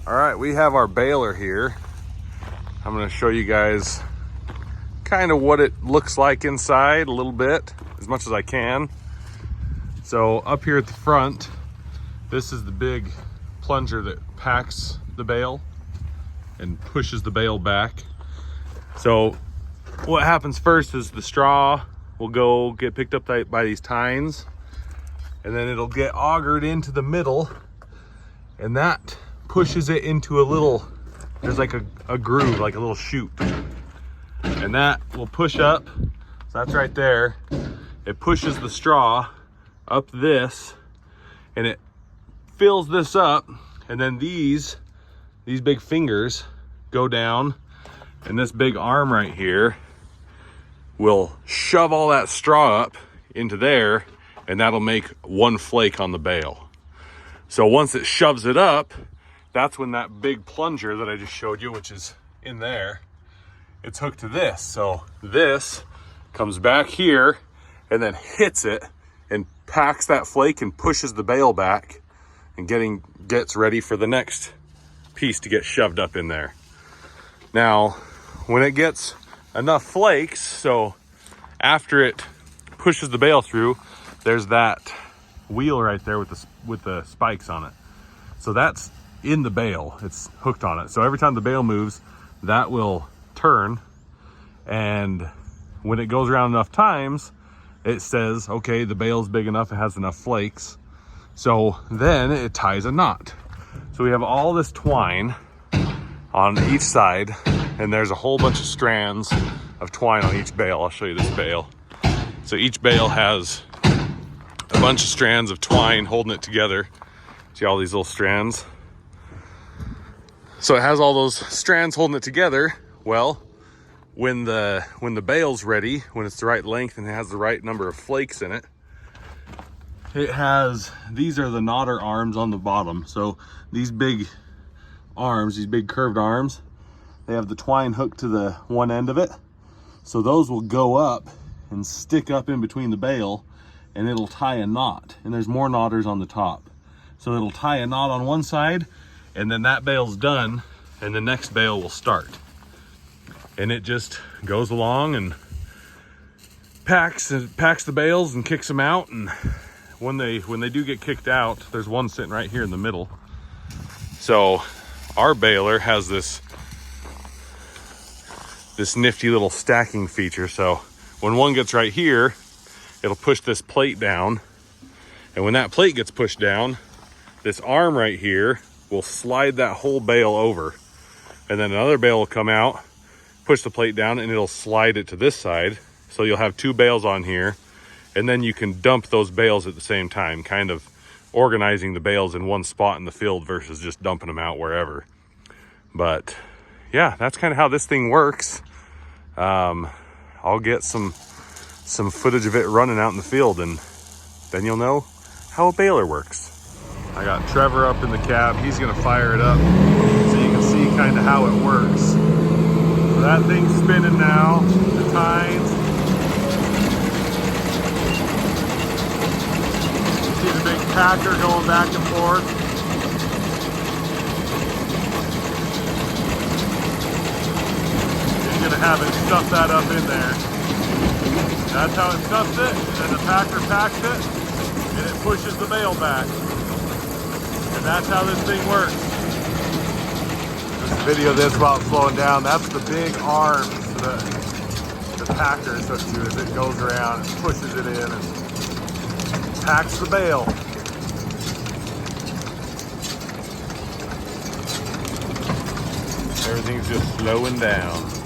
All right, we have our baler here. I'm gonna show you guys kind of what it looks like inside a little bit, as much as I can. So up here at the front, this is the big plunger that packs the bale and pushes the bale back. So what happens first is the straw will go get picked up by these tines, and then it'll get augered into the middle, and that pushes it into a little, there's like a groove, like a little chute, and that will push up. So that's right there. It pushes the straw up this, and it fills this up, and then these big fingers go down, and this big arm right here will shove all that straw up into there, and that'll make one flake on the bale. So once it shoves it up, that's when that big plunger that I just showed you, which is in there, it's hooked to this. So this comes back here and then hits it and packs that flake and pushes the bale back and gets ready for the next piece to get shoved up in there. Now, when it gets enough flakes, so after it pushes the bale through, there's that wheel right there with the spikes on it. So that's in the bale, it's hooked on it. So every time the bale moves, that will turn, and when it goes around enough times, it says, okay, the bale's big enough, it has enough flakes. So then it ties a knot. So we have all this twine on each side, and there's a whole bunch of strands of twine on each bale. I'll show you this bale. So each bale has a bunch of strands of twine holding it together. See all these little strands? So it has all those strands holding it together. Well, when the bale's ready, when it's the right length and it has the right number of flakes in it, it has, these are the knotter arms on the bottom. So these big arms, these big curved arms, they have the twine hooked to the one end of it. So those will go up and stick up in between the bale, and it'll tie a knot. And there's more knotters on the top. So it'll tie a knot on one side, and then that bale's done, and the next bale will start. And it just goes along and packs the bales and kicks them out. And when they do get kicked out, there's one sitting right here in the middle. So our baler has this nifty little stacking feature. So when one gets right here, it'll push this plate down, and when that plate gets pushed down, this arm right here will slide that whole bale over, and then another bale will come out, push the plate down, and it'll slide it to this side. So you'll have two bales on here, and then you can dump those bales at the same time, kind of organizing the bales in one spot in the field versus just dumping them out wherever. But yeah, that's kind of how this thing works. I'll get some footage of it running out in the field, and then you'll know how a baler works. I got Trevor up in the cab. He's gonna fire it up so you can see kind of how it works. So that thing's spinning now, the tines. You see the big packer going back and forth. He's gonna have it stuff that up in there. That's how it stuffs it, and then the packer packs it, and it pushes the bale back. And that's how this thing works. This video this about slowing down, that's the big arms that the packer is hooked to as it goes around and pushes it in and packs the bale. Everything's just slowing down.